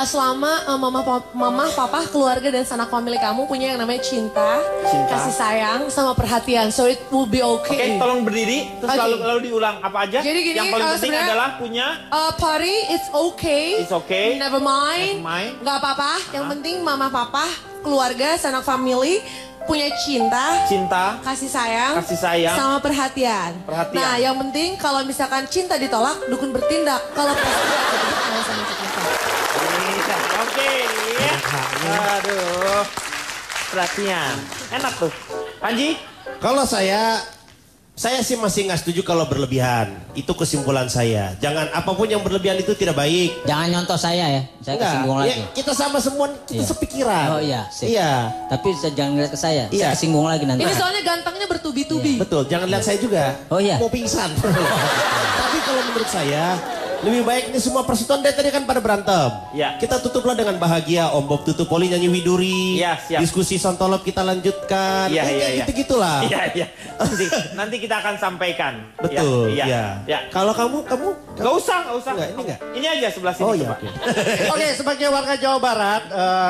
Selama mama, papa, keluarga dan sanak family kamu punya yang namanya cinta, kasih sayang sama perhatian. So it will be oke, okay. tolong berdiri terus lalu diulang apa aja. Jadi gini, yang paling penting sebenarnya, adalah punya party it's okay. It's okay. Never mind. Nggak apa-apa. Yang penting mama, papa, keluarga, sanak family punya cinta, kasih sayang, sama perhatian. Nah, yang penting kalau misalkan cinta ditolak, dukun bertindak. Kalau Oke, ya. Aduh, perhatian. Enak tuh. Panji? Kalau saya sih masih nggak setuju kalau berlebihan. Itu kesimpulan saya. Jangan apapun yang berlebihan itu tidak baik. Jangan nyontoh saya ya. Saya Enggak, kesinggung ya, lagi. kita sama semua kita sepikiran. Oh iya, sip. Iya. Tapi jangan lihat ke saya. Iya. Saya kesinggung lagi nanti. ini soalnya gantengnya bertubi-tubi. Betul, jangan lihat saya juga. Oh iya. Mau pingsan. Tapi kalau menurut saya lebih baik ini semua persatuan dari tadi kan pada berantem. Ya. Kita tutuplah dengan bahagia. Om Bob tutup Poli nyanyi Widuri. Ya, siap. Diskusi Sontolop kita lanjutkan. Iya, Kayak iya. gitu-gitulah. Iya. Nanti kita akan sampaikan. Betul, Ya. Kalau kamu Gak usah. Enggak, ini enggak. Ini aja sebelah sini. Oh iya, coba. oke. Oke, sebagai warga Jawa Barat,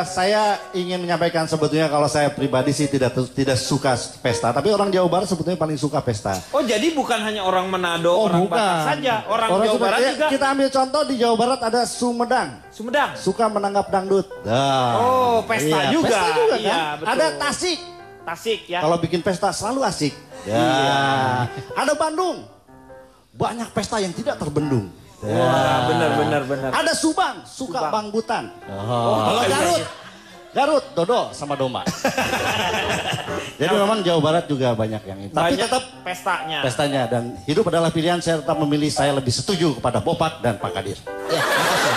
saya ingin menyampaikan sebetulnya kalau saya pribadi sih tidak suka pesta, tapi orang Jawa Barat sebetulnya paling suka pesta. Oh, jadi bukan hanya orang Manado, orang Batak saja, orang Jawa Barat juga. Kita ambil contoh di Jawa Barat ada Sumedang. Suka menanggap dangdut. Oh, pesta juga. Pesta juga kan? Iya, betul. Ada Tasik. Tasik ya. Kalau bikin pesta selalu asik. Ya. Iya. Ada Bandung. Banyak pesta yang tidak terbendung. Wah, benar. Ada Subang, suka bangbutan. Kalau Garut, Garut, Dodo sama domba. Jadi memang Jawa Barat juga banyak yang itu. Tapi Banyak tetap pestanya. Dan hidup adalah pilihan, saya tetap memilih, saya lebih setuju kepada Bopak dan Pak Kadir. Ya, makasih.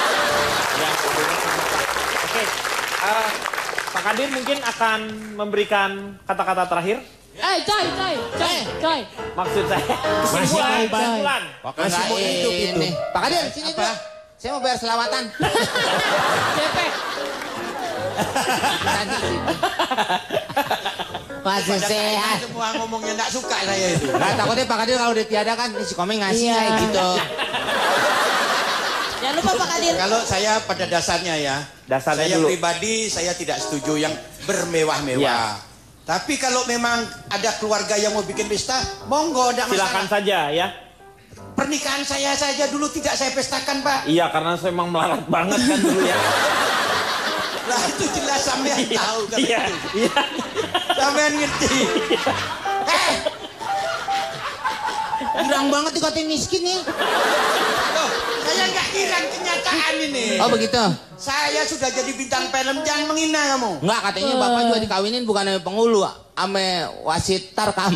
Oke. Pak Kadir mungkin akan memberikan kata-kata terakhir. Coy. Maksud saya kesimpulan. Masih mau hidup itu. Pak Kadir, sini dulu. Saya mau bayar selawatan. Masih sehat. Semua ngomongnya nggak suka saya itu. Nah, takutnya Pak Kadir kalau ditiadakan, ini si Komeng ngasih kayak gitu. Jangan lupa Pak Kadir. Kalau saya pada dasarnya ya, saya dulu. pribadi saya tidak setuju yang bermewah-mewah. Tapi kalau memang ada keluarga yang mau bikin pesta, monggo, enggak masalah. Silakan saja ya. Pernikahan saya saja dulu tidak saya pestakan, Pak. Iya, karena saya memang melarat banget kan dulu ya. Lah itu jelas sampean tahu kan Iya, itu. iya. Sampean ngerti. Girang banget dikatain miskin nih. Loh, saya nggak girang kenyataan ini. Oh begitu? Saya sudah jadi bintang film, jangan menghina kamu. Enggak, katanya bapak juga dikawinin bukan sama penghulu, ame wasit tarkam.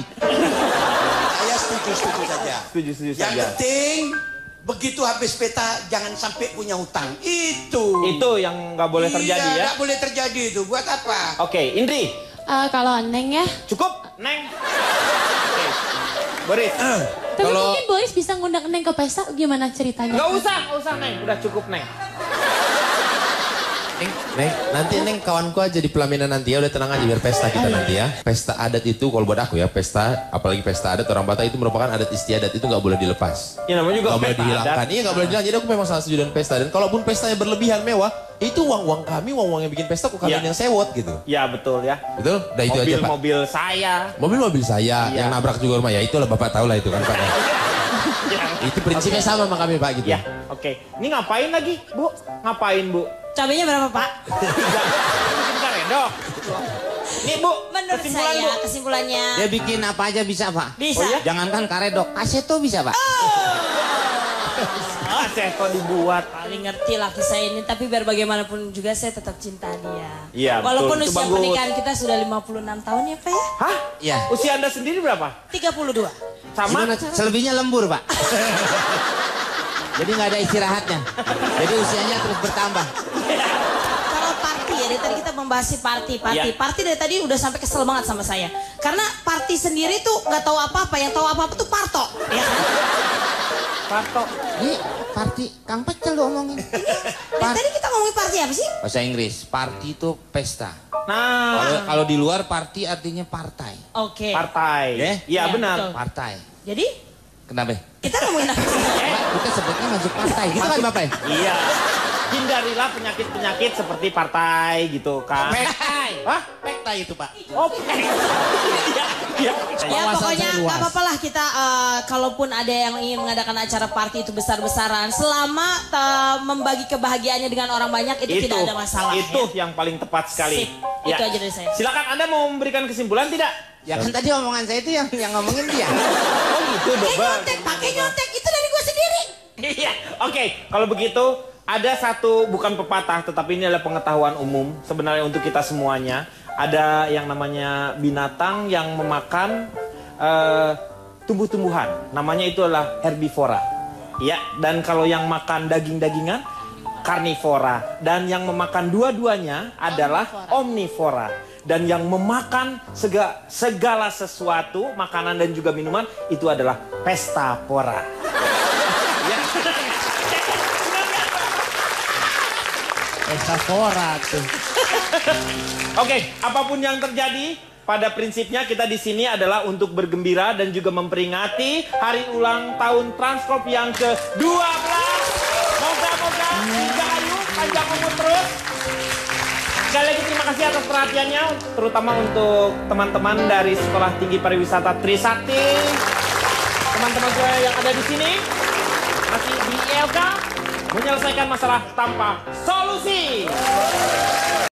Saya setuju saja. Setuju Yang saja. penting begitu habis pesta jangan sampai punya hutang. Itu yang nggak boleh terjadi ya. Nggak boleh terjadi itu. Buat apa? Oke, Indri. Kalau Neng ya. Cukup, Neng. Oke. Boris. Tapi mungkin Boris bisa ngundang Neng ke pesta, gimana ceritanya? Nggak usah Neng. Udah cukup Neng. Neng, nanti Neng kawanku aja di pelaminan nanti ya, udah tenang aja biar pesta kita nanti ya. Pesta adat itu kalau buat aku ya, pesta, apalagi pesta adat orang Batak itu merupakan adat istiadat, itu nggak boleh dilepas. Ya namanya juga nggak boleh pesta dihilangkan. adat. Iya nggak boleh dihilangkan. Jadi aku memang sangat setuju dengan pesta. Dan kalaupun pestanya berlebihan mewah, itu uang kami, uang yang bikin pesta, kok kalian yang sewot gitu. Ya betul ya. Betul? Udah itu aja Pak. Mobil saya. Mobil saya, yang nabrak juga rumah ya, itulah Bapak tahu lah itu kan Pak. Itu prinsipnya sama sama kami Pak gitu. Ya, oke. Ini ngapain lagi, Bu? Ngapain, Bu? Cabenya berapa, Pak? Bikin karedok. Nih, Bu. Menurut saya kesimpulannya. Dia bikin apa aja bisa, Pak. Bisa. Oh, ya? Jangankan karedok, kaseto bisa, Pak. Kaseto dibuat. Paling ngerti laki saya ini, tapi biar bagaimanapun juga saya tetap cinta dia. Iya, walaupun betul. Itu usia bagus. pernikahan kita sudah 56 tahun ya, Pak ya? Hah? Iya. Usia Anda sendiri berapa? 32. Sama? Gimana? Selebihnya lembur, Pak. Jadi nggak ada istirahatnya. Jadi usianya terus bertambah. Kalau party ya, dari tadi kita membahas si party. Ya. Party dari tadi udah sampai kesel banget sama saya. Karena party sendiri tuh nggak tahu apa-apa, yang tahu apa-apa tuh Parto. Ya kan? Parto. Ini party, Kang Pecel lu omongin. Dari tadi kita ngomongin party apa sih? Bahasa Inggris, party itu pesta. Nah. Kalau di luar party artinya partai. Oke. Partai. Ya? Iya, benar. betul. Partai. Jadi Kenapa? kita ngomongin apa sih? Kita sebutnya masuk partai. Gitu kan Bapak? Iya. Hindarilah penyakit-penyakit seperti partai gitu kan. Pektai. Hah? Pektai itu, Pak. Oh, iya. Ya pokoknya nggak apa-apa lah kita kalaupun ada yang ingin mengadakan acara party itu besar-besaran selama membagi kebahagiaannya dengan orang banyak itu tidak ada masalah. Itu yang paling tepat sekali. Sip. Itu aja dari saya. Silakan Anda mau memberikan kesimpulan tidak? Ya kan tadi omongan saya itu yang ngomongin dia. Oh gitu, Pakai nyontek itu dari gue sendiri. Iya. Oke, kalau begitu ada satu bukan pepatah tetapi ini adalah pengetahuan umum sebenarnya untuk kita semuanya. Ada yang namanya binatang yang memakan tumbuh-tumbuhan. Namanya itu adalah herbivora. Ya, dan kalau yang makan daging-dagingan karnivora, dan yang memakan dua-duanya adalah omnivora. Dan yang memakan segala sesuatu, makanan dan juga minuman, itu adalah pestapora. Ya. Pestapora tuh. Oke, apapun yang terjadi, pada prinsipnya kita di sini adalah untuk bergembira dan juga memperingati hari ulang tahun Transcorp yang ke-12. Moga-moga Dirgahayu panjang umur terus. Sekali lagi terima kasih atas perhatiannya, terutama untuk teman-teman dari Sekolah Tinggi Pariwisata Trisakti, teman-teman saya yang ada di sini masih di ILK menyelesaikan masalah tanpa solusi.